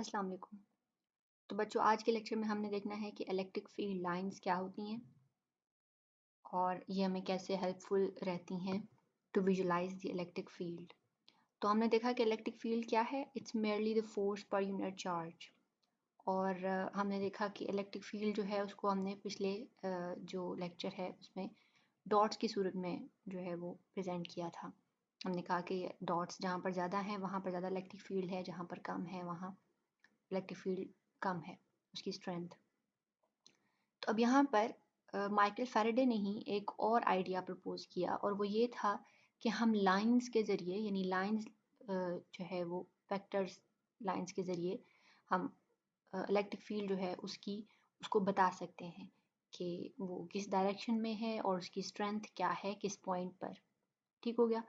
अस्सलाम वालेकुम। तो बच्चों आज के लेक्चर में हमने देखना है कि इलेक्ट्रिक फील्ड लाइंस क्या होती हैं और ये हमें कैसे हेल्पफुल रहती हैं to visualise the electric field. तो हमने देखा कि इलेक्ट्रिक फील्ड क्या है, it's merely the force per unit charge. और हमने देखा कि इलेक्ट्रिक फील्ड जो है उसको हमने पिछले जो लेक्चर है उसमें डॉट्स की सूरत में जो है वो प्रेजेंट किया था। हमने कहा कि डॉट्स जहाँ पर ज़्यादा हैं वहाँ पर ज़्यादा इलेक्ट्रिक फील्ड है, जहाँ पर कम है वहाँ इलेक्ट्रिक फील्ड कम है उसकी स्ट्रेंथ। तो अब यहाँ पर माइकल फैराडे ने ही एक और आइडिया प्रपोज किया और वो ये था कि हम लाइंस के ज़रिए यानी लाइंस जो है वो वेक्टर्स लाइंस के ज़रिए हम इलेक्ट्रिक फील्ड जो है उसको बता सकते हैं कि वो किस डायरेक्शन में है और उसकी स्ट्रेंथ क्या है किस पॉइंट पर। ठीक हो गया।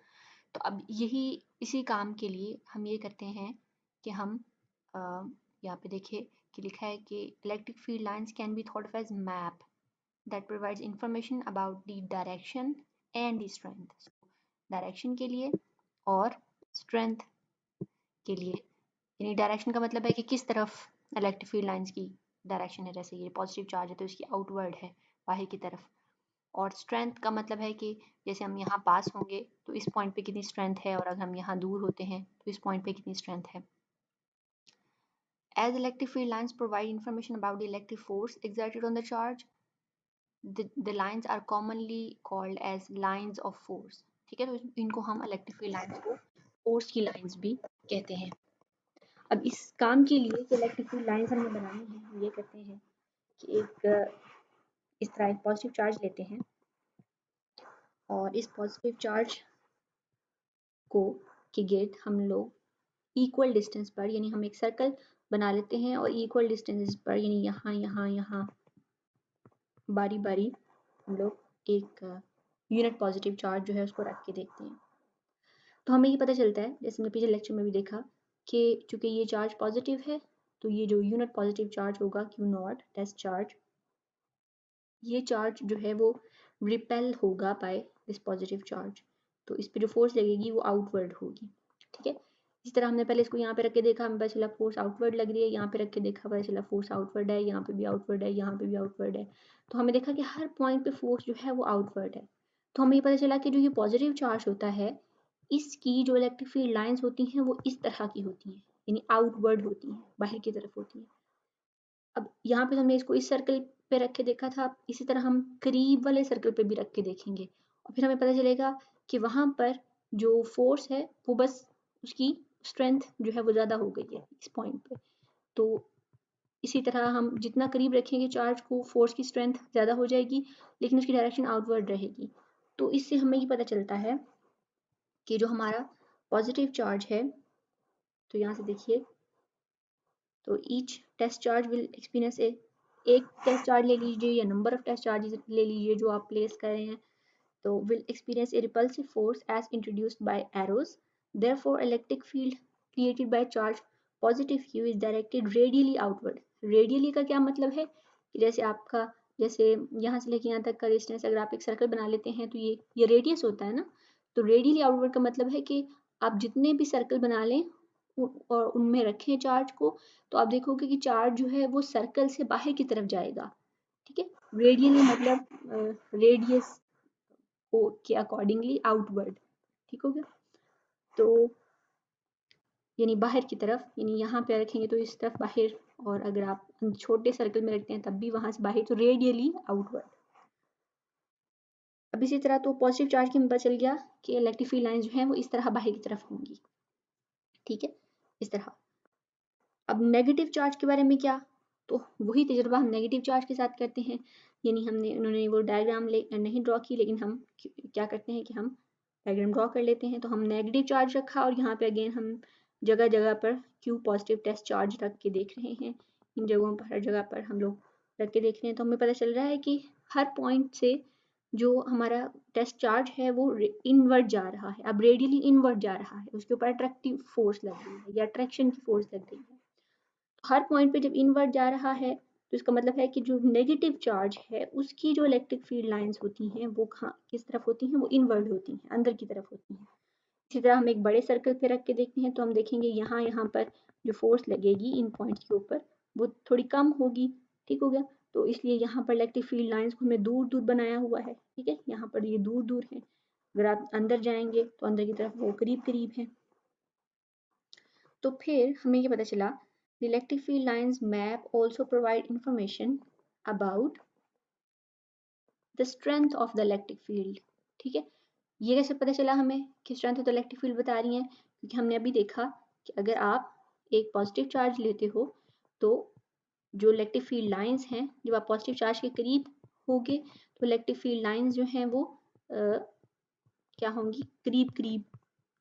तो अब यही इसी काम के लिए हम ये करते हैं कि हम यहाँ पे देखिए कि लिखा है कि electric field lines can be thought of as map that provides information about the direction and the strength. Direction के लिए और स्ट्रेंथ के लिए, यानी डायरेक्शन का मतलब है कि किस तरफ इलेक्ट्रिक फील्ड लाइंस की डायरेक्शन है। जैसे ये पॉजिटिव चार्ज है तो इसकी आउटवर्ड है बाहर की तरफ। और स्ट्रेंथ का मतलब है कि जैसे हम यहाँ पास होंगे तो इस पॉइंट पे कितनी स्ट्रेंथ है और अगर हम यहाँ दूर होते हैं तो इस पॉइंट पे कितनी स्ट्रेंथ है। As electric field lines provide information about the electric force exerted on the charge, the lines are commonly called as lines of force। ठीक है, तो इनको हम इलेक्ट्रिक फील्ड लाइंस को फोर्स की लाइंस भी कहते हैं। अब इस काम के लिए कि इलेक्ट्रिक फील्ड लाइंस हमने बनानी है, हम ये करते हैं कि एक इस तरह एक पॉजिटिव चार्ज लेते हैं और इस पॉजिटिव चार्ज को के गिर्द हम लोग इक्वल डिस्टेंस पर यानी हम एक सर्कल बना लेते हैं और इक्वल डिस्टेंस पर यानी यहाँ यहाँ यहाँ बारी बारी हम लोग एक यूनिट पॉजिटिव चार्ज जो है उसको रख के देखते हैं। तो हमें ये पता चलता है, जैसे हमने पिछले लेक्चर में भी देखा, कि चूंकि ये चार्ज पॉजिटिव है तो ये जो यूनिट पॉजिटिव चार्ज होगा क्यू नॉट टेस्ट चार्ज, ये चार्ज जो है वो रिपेल होगा बाय दिस पॉजिटिव चार्ज। तो इस पे जो फोर्स लगेगी वो आउटवर्ड होगी। ठीक है, इस तरह हमने पहले इसको यहाँ पे रख के देखा, हमें पता चला फोर्स आउटवर्ड लग रही है, यहाँ पे रख के देखा पता चला फोर्स आउटवर्ड है, यहाँ पे भी आउटवर्ड है, यहाँ पे भी आउटवर्ड है। तो हमें देखा कि हर पॉइंट पे फोर्स जो है वो आउटवर्ड है। तो हमें ये पता चला कि जो ये पॉजिटिव चार्ज होता है इसकी जो इलेक्ट्रिक फील्ड लाइंस होती हैं वो इस तरह की होती हैं, यानी आउटवर्ड होती हैं, बाहर की तरफ होती हैं। अब यहाँ पे हमने इसको इस सर्कल पे रख के देखा था, इसी तरह हम करीब वाले सर्कल पे भी रख के देखेंगे और फिर हमें पता चलेगा कि वहाँ पर जो फोर्स है वो बस उसकी स्ट्रेंथ जो है वो ज़्यादा हो गई है इस पॉइंट पे। तो इसी तरह हम जितना करीब रखेंगे चार्ज को फोर्स की स्ट्रेंथ ज़्यादा हो जाएगी, लेकिन उसकी डायरेक्शन आउटवर्ड रहेगी। तो इससे हमें ये पता चलता है कि जो हमारा पॉजिटिव चार्ज है, तो यहाँ से देखिए, तो each test charge will experience एक टेस्ट चार्ज ले लीजिए या नंबर ऑफ टेस्ट चार्जेस ले लीजिए जो आप प्लेस कर रहे हैं, तो will experience a repulsive force as introduced by arrows. Therefore electric field created by charge positive Q is directed radially outward. Radially का क्या मतलब है कि जैसे आपका जैसे यहाँ से लेके यहाँ तक का डिस्टेंस अगर आप एक सर्कल बना लेते हैं तो ये रेडियस होता है ना। तो रेडियली आउटवर्ड का मतलब है कि आप जितने भी सर्कल बना लें और उनमें रखें चार्ज को, तो आप देखोगे कि चार्ज जो है वो सर्कल से बाहर की तरफ जाएगा। ठीक है, रेडियली मतलब रेडियस के अकॉर्डिंगली आउटवर्ड। ठीक हो गया, तो यानी बाहर की तरफ, यानी यहाँ पे रखेंगे तो इस तरफ बाहर, और अगर आप छोटे सर्कल में रखते हैं तब भी वहां से बाहर, तो रेडियली आउटवर्ड। अब इसी तरह तो पॉजिटिव चार्ज की पता चल गया कि इलेक्ट्रिक फील्ड लाइंस जो हैं वो इस तरह बाहर की तरफ होंगी। ठीक है, इस तरह। अब नेगेटिव चार्ज के बारे में क्या, तो वही तजुर्बा हम नेगेटिव चार्ज के साथ करते हैं, यानी उन्होंने वो डायग्राम नहीं ड्रॉ की, लेकिन हम क्या करते हैं कि हम डायग्राम ड्रॉ कर लेते हैं। तो हम नेगेटिव चार्ज रखा और यहाँ पे अगेन हम जगह जगह पर क्यू पॉजिटिव टेस्ट चार्ज रख के देख रहे हैं। इन जगहों पर हर जगह पर हम लोग रख के देख रहे हैं, तो हमें पता चल रहा है कि हर पॉइंट से जो हमारा टेस्ट चार्ज है वो इनवर्ड जा रहा है। अब रेडियली इनवर्ड जा रहा है, उसके ऊपर अट्रैक्टिव फोर्स लग रही है या अट्रैक्शन की फोर्स लग रही है। हर पॉइंट पे जब इनवर्ड जा रहा है तो इसका मतलब है कि जो नेगेटिव चार्ज है उसकी जो इलेक्ट्रिक फील्ड लाइंस होती हैं वो कहाँ किस तरफ होती हैं, वो इनवर्ड होती हैं, अंदर की तरफ होती हैं। इसी तरह हम एक बड़े सर्कल पे रख के देखते हैं तो हम देखेंगे यहाँ पर जो फोर्स लगेगी इन पॉइंट्स के ऊपर वो थोड़ी कम होगी। ठीक हो गया। तो इसलिए यहाँ पर इलेक्ट्रिक फील्ड लाइंस को हमने दूर दूर बनाया हुआ है। ठीक है, यहाँ पर ये दूर दूर है। अगर आप अंदर जाएंगे तो अंदर की तरफ वो करीब करीब है। तो फिर हमें ये पता चला the electric field lines map also provide information about the strength of the electric field। ठीक है, ये कैसे पता चला हमें कि strength of the electric field बता रही हैं? क्योंकि हमने अभी देखा कि अगर आप एक पॉजिटिव चार्ज लेते हो तो जो इलेक्ट्रिक फील्ड लाइंस हैं, जब आप पॉजिटिव चार्ज के करीब होगे तो इलेक्ट्रिक फील्ड लाइंस जो हैं वो क्या होंगी, करीब करीब,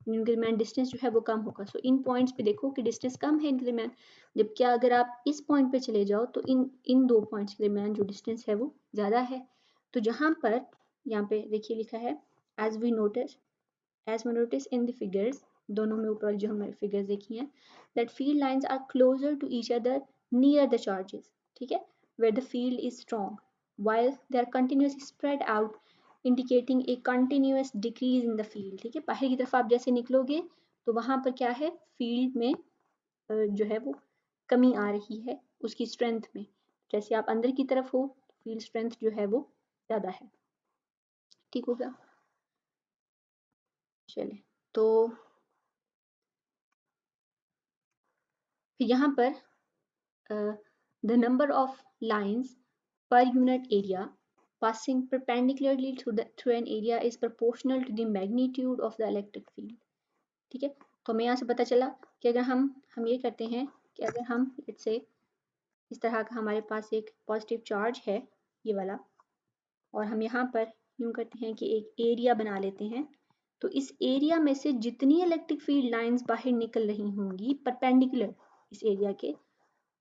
इनके दरमियान डिस्टेंस जो है वो कम होगा। सो इन पॉइंट्स पे देखो कि डिस्टेंस कम है इनके दरमियान, जबकि अगर आप इस पॉइंट पे चले जाओ तो इन दो पॉइंट्स के दरमियान जो डिस्टेंस है वो ज़्यादा है। तो जहाँ पर यहाँ पे देखिए लिखा है as we notice in the figures, दोनों में ऊपर जो हमने फिगर्स देखी हैं, that field lines are closer to each other near the charges. ठीक है, where the field is strong while they are continuously spread out indicating a continuous decrease in the field। ठीक है, बाहर की तरफ आप जैसे निकलोगे तो वहां पर क्या है, फील्ड में जो है वो कमी आ रही है उसकी स्ट्रेंथ में। जैसे आप अंदर की तरफ हो फील्ड स्ट्रेंथ जो है वो ज्यादा है। ठीक हो गया। चले तो यहाँ पर the number of lines per unit area passing perpendicularly through an area is proportional to the magnitude of the electric field। ठीक है, तो हमें यहाँ से पता चला कि अगर हम ये करते हैं कि अगर हम इससे इस तरह का हमारे पास एक पॉजिटिव चार्ज है ये वाला, और हम यहाँ पर यूँ करते हैं कि एक एरिया बना लेते हैं, तो इस एरिया में से जितनी इलेक्ट्रिक फील्ड लाइंस बाहर निकल रही होंगी परपेंडिकुलर इस एरिया के,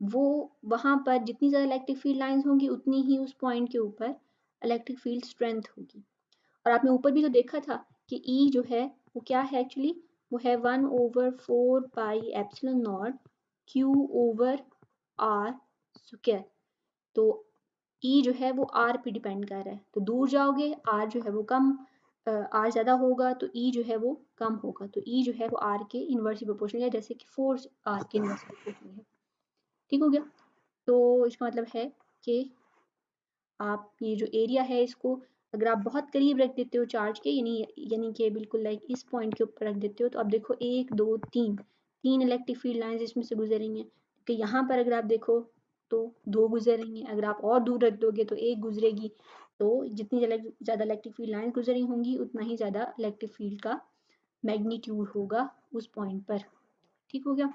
वो वहाँ पर जितनी ज़्यादा इलेक्ट्रिक फील्ड लाइंस होंगी उतनी ही उस पॉइंट के ऊपर इलेक्ट्रिक फील्ड स्ट्रेंथ होगी। और आपने ऊपर भी तो देखा था कि E जो है वो क्या है एक्चुअली, वो है 1/4 pi epsilon not Q over R square. तो E जो है वो R पे डिपेंड कर रहा है, तो दूर जाओगे R जो है वो कम, R ज़्यादा होगा तो E जो है वो कम होगा। तो E जो है वो R के इन्वर्सली प्रोपोर्शनल है, जैसे कि फोर्स R के इन्वर्सली प्रोपोर्शनल है। ठीक हो गया। तो इसका मतलब है कि आप ये जो एरिया है इसको अगर आप बहुत करीब रख देते हो चार्ज के, यानी कि बिल्कुल लाइक इस पॉइंट के ऊपर रख देते हो, तो अब देखो 1 2 3 इलेक्ट्रिक फील्ड लाइंस इसमें से गुजर रही हैं। कि यहाँ पर अगर आप देखो तो 2 गुजर रही हैं, अगर आप और दूर रख दोगे तो 1 गुजरेगी। तो जितनी ज़्यादा इलेक्ट्रिक फील्ड लाइंस गुजर रही होंगी उतना ही ज़्यादा इलेक्ट्रिक फील्ड का मैग्नीट्यूड होगा उस पॉइंट पर। ठीक हो गया।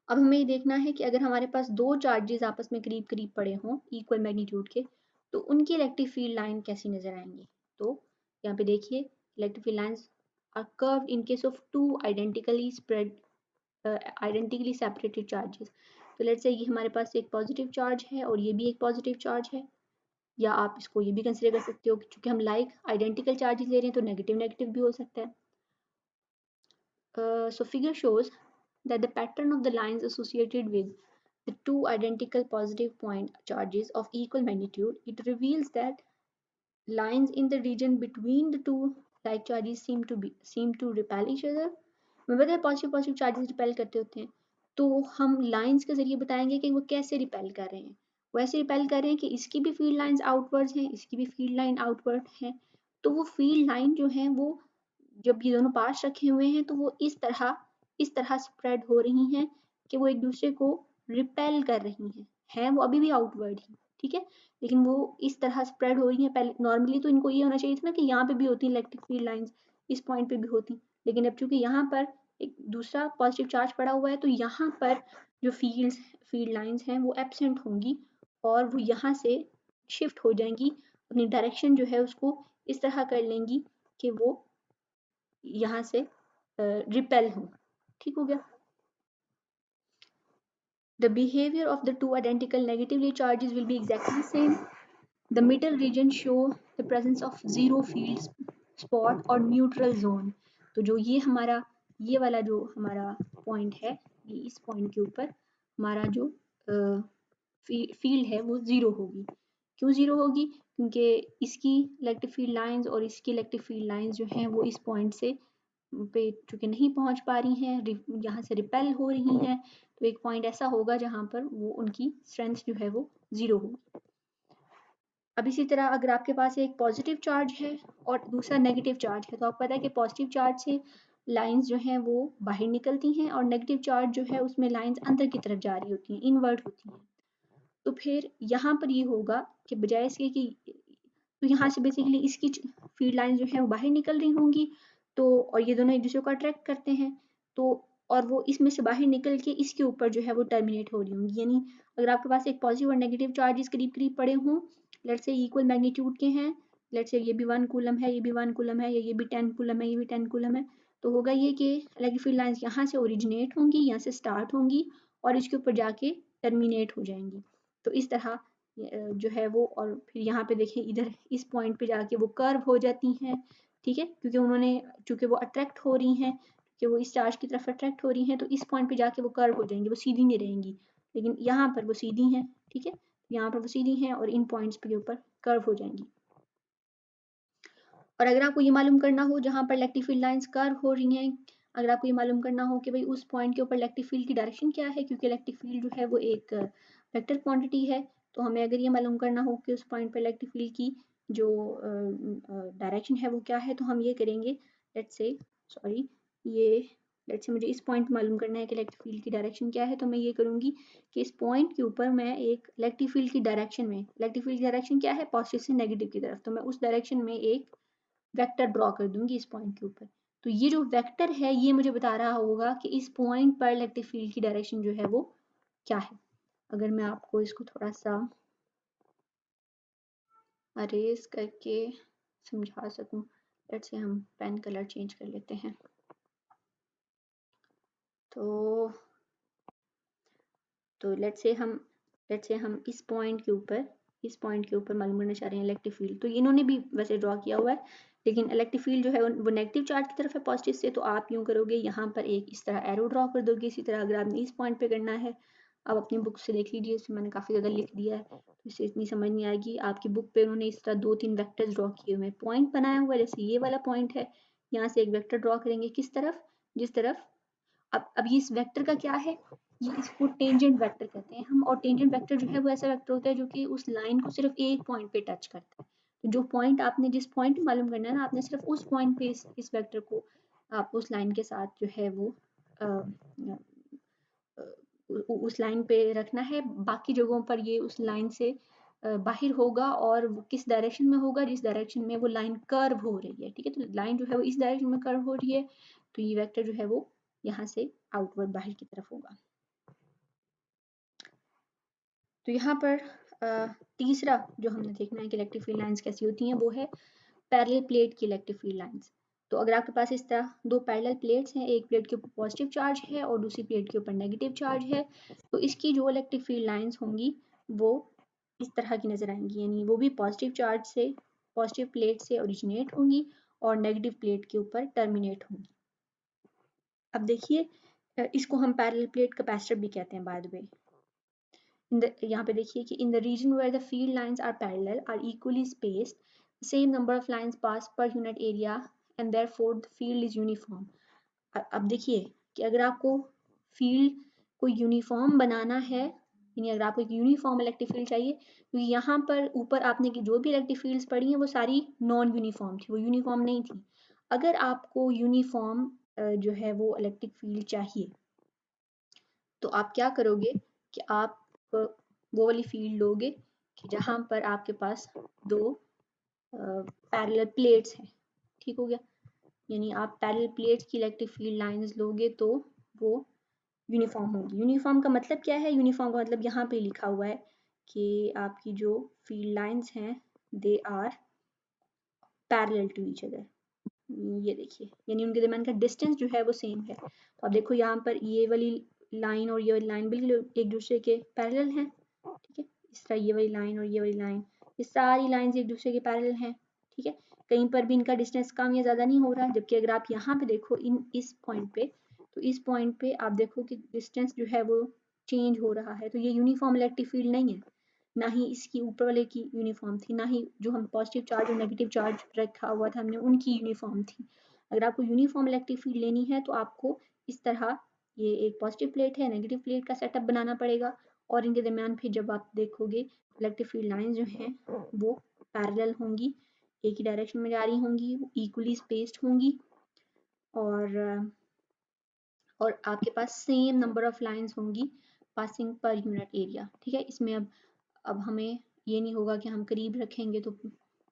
अब हमें ये देखना है कि अगर हमारे पास दो चार्जेस आपस में करीब करीब पड़े हों इक्वल मैग्नीट्यूड के, तो उनकी इलेक्ट्रिक फील्ड लाइन कैसी नजर आएंगी। तो यहाँ पे देखिए electric field lines are curved in case of two identically separated charges. तो लेट्स से ये हमारे पास एक पॉजिटिव चार्ज है और ये भी एक पॉजिटिव चार्ज है, या आप इसको ये भी कंसिडर कर सकते हो कि चूंकि हम लाइक आइडेंटिकल चार्जेस ले रहे हैं तो नेगेटिव नेगेटिव भी हो सकता है। So figure shows that the pattern of the lines associated with the two identical positive point charges of equal magnitude, it reveals that lines in the region between the two like charges seem to repel each other। हमें पता है positive positive charges repel करते होते हैं, तो हम lines के जरिए बताएंगे कि वो कैसे रिपेल कर रहे हैं। वैसे रिपेल कर रहे हैं कि इसकी भी फील्ड लाइंस आउटवर्ड्स हैं, इसकी भी फील्ड लाइन आउटवर्ड है। तो वो फील्ड लाइन जो है वो जब ये दोनों पास रखे हुए हैं तो वो इस तरह स्प्रेड हो रही हैं कि वो एक दूसरे को रिपेल कर रही हैं वो अभी भी आउटवर्ड ही। ठीक है, लेकिन वो इस तरह स्प्रेड हो रही हैं। पहले नॉर्मली तो इनको ये होना चाहिए था ना कि यहाँ पे भी होती इलेक्ट्रिक फील्ड लाइंस, इस पॉइंट पे भी होती, लेकिन अब चूंकि यहाँ पर एक दूसरा पॉजिटिव चार्ज पड़ा हुआ है तो यहाँ पर जो फील्ड लाइंस हैं वो एब्सेंट होंगी और वो यहाँ से शिफ्ट हो जाएंगी, अपनी डायरेक्शन जो है उसको इस तरह कर लेंगी कि वो यहाँ से रिपेल हो। ठीक हो गया। The behavior of the two identical negatively charges will be exactly the same. The middle region show the presence of zero field spot और neutral zone। तो जो ये वाला जो हमारा पॉइंट है, ये इस पॉइंट के ऊपर हमारा जो फील्ड है वो जीरो होगी। क्यों जीरो होगी? क्योंकि इसकी इलेक्ट्रिक फील्ड लाइंस और इसकी इलेक्ट्रिक फील्ड लाइंस जो हैं वो इस पॉइंट से पे चूंकि नहीं पहुंच पा रही हैं, यहाँ से रिपेल हो रही हैं, तो एक पॉइंट ऐसा होगा जहां पर वो उनकी स्ट्रेंथ जो है वो 0 होगी। अब इसी तरह अगर आपके पास एक पॉजिटिव चार्ज है और दूसरा नेगेटिव चार्ज है, तो आपको पता है कि पॉजिटिव चार्ज से लाइंस जो हैं वो बाहर निकलती हैं और नेगेटिव चार्ज जो है उसमें लाइंस अंदर की तरफ जा रही होती हैं, इनवर्ट होती हैं। तो फिर यहाँ पर ये होगा कि बजाय इसके कि तो यहाँ से बेसिकली इसकी फील्ड लाइन जो है वो बाहर निकल रही होंगी, तो और ये दोनों एक दूसरे को अट्रैक्ट करते हैं, तो और वो इसमें से बाहर निकल के इसके ऊपर जो है वो टर्मिनेट हो रही होंगी। यानी अगर आपके पास एक पॉजिटिव और नेगेटिव चार्जेस करीब करीब पड़े हों, लेट्स से इक्वल मैग्नीट्यूड के हैं, लेट्स से ये भी 1 कूलम है, ये भी 1 कूलम है, या ये भी 10 कूलम है, ये भी 10 कूलम है, तो होगा ये कि इलेक्ट्रिक फील्ड लाइंस यहाँ से ओरिजिनेट होंगी, यहाँ से स्टार्ट होंगी और इसके ऊपर जाके टर्मिनेट हो जाएंगी। तो इस तरह जो है वो, और फिर यहाँ पे देखें इधर इस पॉइंट पे जाके वो कर्व हो जाती हैं, ठीक है, क्योंकि उन्होंने चूंकि वो अट्रैक्ट हो रही हैं, कि वो इस चार्ज की तरफ अट्रैक्ट हो रही हैं, तो इस पॉइंट पे जाके वो कर्व हो जाएंगी, वो सीधी नहीं रहेंगी, लेकिन यहाँ पर वो सीधी हैं, ठीक है, यहाँ पर वो सीधी हैं और इन पॉइंट्स के ऊपर कर्व हो जाएंगी। और अगर आपको ये मालूम करना हो जहाँ पर इलेक्ट्रिक फील्ड लाइंस कर्व हो रही हैं, अगर आपको ये मालूम करना हो कि भाई उस पॉइंट के ऊपर इलेक्ट्रिक फील्ड की डायरेक्शन क्या है, क्योंकि इलेक्ट्रिक फील्ड जो है वो एक वेक्टर क्वांटिटी है, तो हमें अगर ये मालूम करना हो कि उस पॉइंट पर इलेक्ट्रिक फील्ड की जो डायरेक्शन है वो क्या है, तो हम ये करेंगे, लेट्स से सॉरी ये लेट्स से मुझे इस पॉइंट मालूम करना है कि इलेक्ट्रिक फील्ड की डायरेक्शन क्या है, तो मैं ये करूँगी कि इस पॉइंट के ऊपर मैं एक इलेक्ट्रिक फील्ड की डायरेक्शन में, इलेक्ट्रिक फील्ड की डायरेक्शन क्या है, पॉजिटिव से नेगेटिव की तरफ, तो मैं उस डायरेक्शन में एक वेक्टर ड्रॉ कर दूंगी इस पॉइंट के ऊपर। तो ये जो वेक्टर है ये मुझे बता रहा होगा कि इस पॉइंट पर इलेक्ट्रिक फील्ड की डायरेक्शन जो है वो क्या है। अगर मैं आपको इसको थोड़ा सा अरेज करके समझा सकूं, लेट्स से हम पेन कलर चेंज कर लेते हैं। तो लेट्स से हम इस पॉइंट के ऊपर मालूम करना चाह रहे हैं इलेक्ट्रिक फील्ड, तो इन्होंने भी वैसे ड्रॉ किया हुआ है, लेकिन इलेक्ट्रिक फील्ड जो है वो नेगेटिव चार्ज की तरफ है पॉजिटिव से, तो आप यूँ करोगे यहाँ पर एक इस तरह एरो ड्रॉ कर दोगे। इसी तरह अगर आपने इस पॉइंट पे करना है, आप अपनी बुक से देख लीजिए, इसमें मैंने काफ़ी ज़्यादा लिख दिया है, तो इससे इतनी समझ नहीं आएगी। आपकी बुक पे उन्होंने इस तरह 2-3 वेक्टर्स ड्रॉ किए हुए हैं, पॉइंट बनाया हुआ है, जैसे ये वाला पॉइंट है, यहाँ से एक वेक्टर ड्रॉ करेंगे किस तरफ, जिस तरफ अब ये इस वेक्टर का क्या है, ये इसको टेंजेंट वेक्टर कहते हैं हम, और टेंजेंट वेक्टर जो है वो ऐसा वेक्टर होता है जो कि उस लाइन को सिर्फ एक पॉइंट पे टच करता है। तो जो पॉइंट आपने जिस पॉइंट मालूम करना है ना, आपने सिर्फ उस पॉइंट पे इस वेक्टर को आप उस लाइन के साथ जो है वो उस लाइन पे रखना है, बाकी जगहों पर ये उस लाइन से बाहर होगा, और वो किस डायरेक्शन में होगा, जिस डायरेक्शन में वो लाइन कर्व हो रही है, ठीक है, तो लाइन जो है वो इस डायरेक्शन में कर्व हो रही है, तो ये वेक्टर जो है वो यहाँ से आउटवर्ड बाहर की तरफ होगा। तो यहाँ पर तीसरा जो हमने देखना है कि इलेक्ट्रिक फील्ड लाइंस कैसी होती हैं, वो है पैरेलल प्लेट की इलेक्ट्रिक फील्ड लाइंस। तो अगर आपके पास इस तरह दो पैरेलल प्लेट्स हैं, एक प्लेट के ऊपर पॉजिटिव चार्ज है और दूसरी प्लेट के ऊपर नेगेटिव चार्ज है, तो इसकी जो इलेक्ट्रिक फील्ड लाइंस होंगी वो इस तरह की नजर आएंगी, यानी वो भी पॉजिटिव चार्ज से, पॉजिटिव प्लेट से ओरिजिनेट होंगी और नेगेटिव प्लेट के ऊपर टर्मिनेट होंगी। अब देखिए इसको हम पैरेलल प्लेट कैपेसिटर भी कहते हैं बाय द वे। यहाँ पे देखिए कि in the region where the field lines are parallel are equally spaced, same number of lines pass per unit area and therefore the field is uniform. अब देखिए कि अगर आपको फील्ड को यूनिफॉर्म बनाना है, यानी अगर आपको एक यूनिफॉर्म इलेक्ट्रिक फील्ड चाहिए, क्योंकि यहाँ पर ऊपर आपने की जो भी इलेक्ट्रिक फील्ड्स पढ़ी हैं वो सारी नॉन यूनिफॉर्म थी, वो यूनिफॉर्म नहीं थी। अगर आपको यूनिफॉर्म जो है वो इलेक्ट्रिक फील्ड चाहिए, तो आप क्या करोगे कि आप वो वाली फील्ड लोगे कि जहाँ पर आपके पास दो पैरेलल प्लेट्स हैं, ठीक हो गया, यानी आप पैरेलल प्लेट्स की इलेक्ट्रिक फील्ड लाइंस लोगे तो वो यूनिफॉर्म होगी। यूनिफॉर्म का मतलब क्या है, यूनिफॉर्म का मतलब यहाँ पे लिखा हुआ है कि आपकी जो फील्ड लाइंस हैं they are parallel to each other. ये देखिए, यानी उनके दरमियान का डिस्टेंस जो है वो सेम है। तो आप देखो यहाँ पर ये वाली लाइन और ये वाली लाइन बिल्कुल एक दूसरे के पैरेलल हैं, ठीक है, इस तरह ये वाली लाइन और ये वाली लाइन, ये सारी लाइंस एक दूसरे के पैरेलल हैं, ठीक है, कहीं पर भी इनका डिस्टेंस कम या ज़्यादा नहीं हो रहा। जबकि अगर आप यहाँ पे देखो इस पॉइंट पे, तो इस पॉइंट पे आप देखो कि डिस्टेंस जो है वो चेंज हो रहा है, तो ये यूनिफॉर्म इलेक्ट्रिक फील्ड नहीं है, ना ही इसकी ऊपर वाले की यूनिफॉर्म थी, ना ही जो हम पॉजिटिव चार्ज और नेगेटिव चार्ज रखा हुआ था हमने उनकी यूनिफॉर्म थी। अगर आपको यूनिफॉर्म इलेक्ट्रिक फील्ड लेनी है तो आपको इस तरह ये एक पॉजिटिव प्लेट है, नेगेटिव प्लेट का सेटअप बनाना पड़ेगा, और इनके दरमियान फिर जब आप देखोगे इलेक्ट्रिक फील्ड लाइन जो हैं वो पैरेलल होंगी, एक ही डायरेक्शन में जा रही होंगी, इक्वली स्पेस्ड होंगी, और आपके पास सेम नंबर ऑफ लाइंस होंगी पासिंग पर यूनिट एरिया। ठीक है, इसमें अब हमें ये नहीं होगा कि हम करीब रखेंगे तो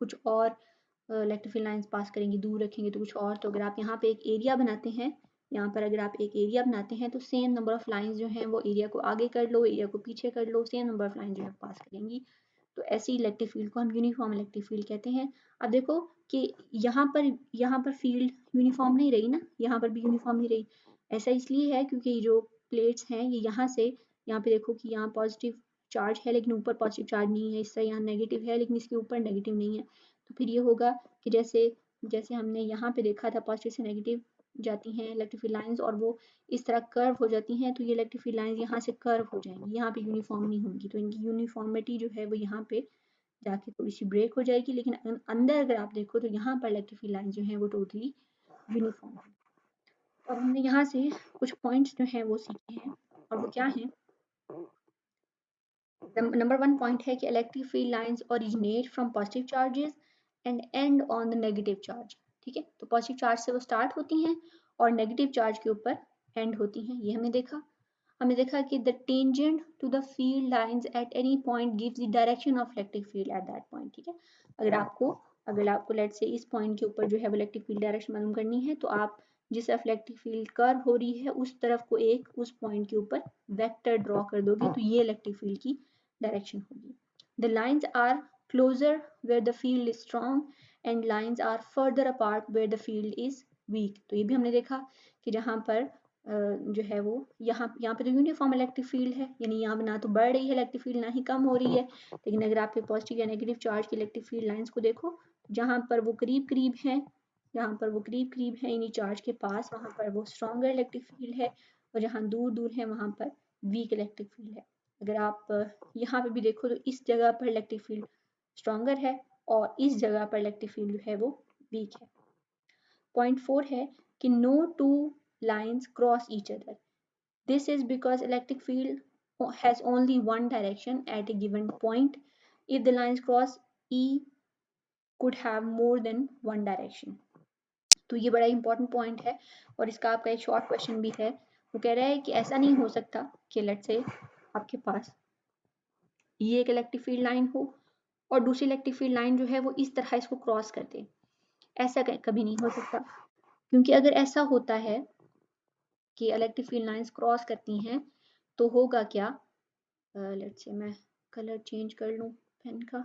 कुछ और इलेक्ट्रिक फील्ड लाइंस पास करेंगी, दूर रखेंगे तो कुछ और। तो अगर आप यहाँ पे एक एरिया बनाते हैं, यहाँ पर अगर आप एक एरिया बनाते हैं तो सेम नंबर ऑफ लाइंस जो हैं वो एरिया को आगे कर लो, एरिया को पीछे कर लो, सेम नंबर ऑफ लाइन जो है पास करेंगी। तो ऐसी इलेक्ट्रिक फील्ड को हम यूनिफॉर्म इलेक्ट्रिक फील्ड कहते हैं। अब देखो कि यहाँ पर फील्ड यूनिफॉर्म नहीं रही ना, यहाँ पर भी यूनिफॉर्म नहीं रही। ऐसा इसलिए है क्योंकि जो प्लेट्स हैं ये यहाँ से, यहाँ पे देखो कि यहाँ पॉजिटिव चार्ज है लेकिन ऊपर पॉजिटिव चार्ज नहीं है, इससे यहाँ नेगेटिव है लेकिन इसके ऊपर नेगेटिव नहीं है। तो फिर ये होगा कि जैसे जैसे हमने यहाँ पे देखा था पॉजिटिव से नेगेटिव जाती हैं इलेक्ट्रिक फील्ड लाइंस और वो इस तरह कर्व हो जाती हैं, तो ये इलेक्ट्रिक फील्ड लाइंस यहाँ से कर्व हो जाएंगी, यहाँ पे यूनिफॉर्म नहीं होंगी। तो इनकी यूनिफॉर्मिटी जो है वो यहाँ पे जाके थोड़ी सी ब्रेक हो जाएगी, लेकिन अंदर अगर आप देखो तो यहाँ पर इलेक्ट्रिक फील्ड लाइंस जो हैं वो टोटली यूनिफॉर्म है। और हमने यहाँ से कुछ पॉइंट्स जो हैं वो सीखे हैं, और वो क्या हैं? नंबर 1 पॉइंट है कि electric field lines originate from positive charges and and on the negative charge. ठीक है, तो पॉजिटिव चार्ज से वो स्टार्ट होती हैं और नेगेटिव चार्ज के ऊपर एंड होती हैं। ये हमने देखा कि the tangent to the field lines at any point gives the direction of electric field at that point. ठीक है, अगर आपको लेट्स से इस पॉइंट के ऊपर जो है इलेक्ट्रिक फील्ड डायरेक्शन मालूम करनी है तो आप जिस तरफ इलेक्ट्रिक फील्ड कर्व हो रही है उस तरफ को एक उस पॉइंट के ऊपर वेक्टर ड्रॉ कर दोगे तो ये इलेक्ट्रिक फील्ड की डायरेक्शन होगी। The lines are closer where the field is strong and lines are further apart where the field is weak. तो ये भी हमने देखा कि जहाँ पर जो है वो यहाँ पे तो यूनिफॉर्म इलेक्ट्रिक फील्ड है, यानी यहाँ ना तो बढ़ रही है इलेक्ट्रिक फील्ड ना ही कम हो रही है। लेकिन अगर आपके पॉजिटिव या नेगेटिव चार्ज की इलेक्ट्रिक फील्ड लाइंस को देखो, जहाँ पर वो करीब करीब हैं, इन्हीं चार्ज के पास, वहाँ पर वो स्ट्रॉन्गर इलेक्ट्रिक फील्ड है, और जहाँ दूर दूर है वहाँ पर वीक इलेक्ट्रिक फील्ड है। अगर आप यहाँ पे भी देखो तो इस जगह पर इलेक्ट्रिक फील्ड स्ट्रॉन्गर है और इस जगह पर इलेक्ट्रिक फील्ड जो है वो वीक है। पॉइंट 4 है कि no two lines cross each other. This is because electric field has only one direction at a given point. If the lines cross, E could have more than one direction. तो ये बड़ा important point है और इसका आपका एक short question भी है। वो कह रहा है कि ऐसा नहीं हो सकता कि लेट्स से आपके पास ये एक इलेक्ट्रिक फील्ड लाइन हो और दूसरी इलेक्ट्रिक फील्ड लाइन जो है वो इस तरह इसको क्रॉस कर दे। ऐसा कभी नहीं हो सकता, क्योंकि अगर ऐसा होता है कि इलेक्ट्रिक फील्ड लाइंस क्रॉस करती हैं तो होगा क्या? लेट्स से मैं कलर चेंज कर लूँ पेन का।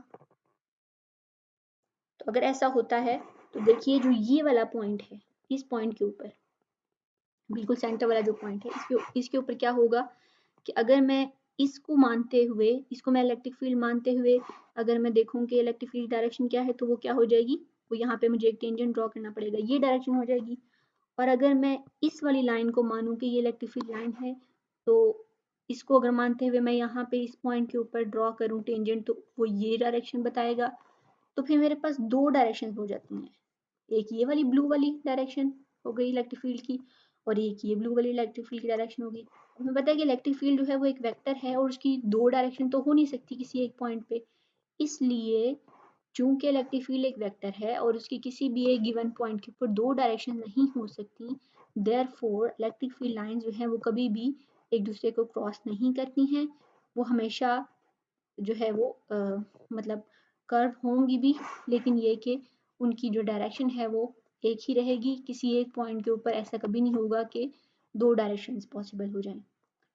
तो अगर ऐसा होता है तो देखिए जो ये वाला पॉइंट है, इस पॉइंट के ऊपर बिल्कुल सेंटर वाला जो पॉइंट है, इसके ऊपर क्या होगा कि अगर मैं इसको मानते हुए, इसको मैं इलेक्ट्रिक फील्ड मानते हुए अगर मैं देखूं कि इलेक्ट्रिक फील्ड डायरेक्शन क्या है, तो वो क्या हो जाएगी, वो यहाँ पे मुझे एक टेंजेंट ड्रॉ करना पड़ेगा, ये डायरेक्शन हो जाएगी। और अगर मैं इस वाली लाइन को मानूं कि ये इलेक्ट्रिक फील्ड लाइन है, तो इसको अगर मानते हुए मैं यहाँ पे इस पॉइंट के ऊपर ड्रॉ करूँ टेंजेंट, तो वो ये डायरेक्शन बताएगा। तो फिर मेरे पास दो डायरेक्शन हो जाती हैं, एक ये वाली ब्लू वाली डायरेक्शन हो गई इलेक्ट्रिक फील्ड की, और एक ये ब्लू वाली इलेक्ट्रिक फील्ड की डायरेक्शन होगी। हमें पता है कि इलेक्ट्रिक फील्ड जो है वो एक वेक्टर है और उसकी दो डायरेक्शन तो हो नहीं सकती किसी एक पॉइंट पे। इसलिए चूंकि इलेक्ट्रिक फील्ड एक वेक्टर है और उसकी किसी भी एक गिवन पॉइंट के ऊपर दो डायरेक्शन नहीं हो सकती, देयरफॉर इलेक्ट्रिक फील्ड लाइंस जो हैं वो कभी भी एक दूसरे को क्रॉस नहीं करती हैं। वो हमेशा जो है वो मतलब कर्व होंगी भी, लेकिन ये कि उनकी जो डायरेक्शन है वो एक ही रहेगी। किसी एक पॉइंट के ऊपर ऐसा कभी नहीं होगा कि दो डायरेक्शंस पॉसिबल हो जाएं।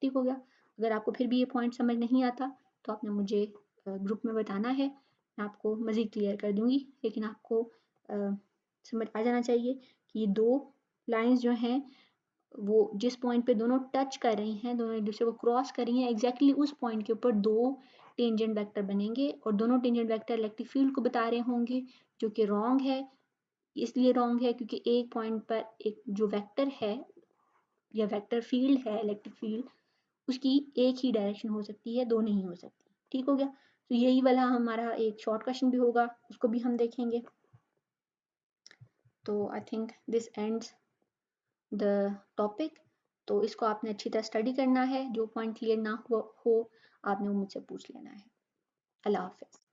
ठीक हो गया? अगर आपको फिर भी ये पॉइंट समझ नहीं आता तो आपने मुझे ग्रुप में बताना है, मैं आपको मज़ीद क्लियर कर दूंगी। लेकिन आपको समझ आ जाना चाहिए कि ये दो लाइंस जो हैं वो जिस पॉइंट पे दोनों टच कर रही हैं, दोनों एक दूसरे को क्रॉस कर रही हैं, एग्जैक्टली उस पॉइंट के ऊपर दो टेंजेंट वेक्टर बनेंगे और दोनों टेंजेंट वेक्टर इलेक्ट्रिक फील्ड को बता रहे होंगे, जो कि रॉन्ग है। इसलिए रॉन्ग है क्योंकि एक पॉइंट पर एक जो वेक्टर है या वेक्टर फील्ड है इलेक्ट्रिक फील्ड, उसकी एक ही डायरेक्शन हो सकती है, दो नहीं हो सकती। ठीक हो गया? तो यही वाला हमारा एक शॉर्ट क्वेश्चन भी होगा, उसको भी हम देखेंगे। तो I think this ends the topic. तो इसको आपने अच्छी तरह स्टडी करना है, जो पॉइंट क्लियर ना हुआ हो आपने वो मुझसे पूछ लेना है। अल्लाह हाफिज।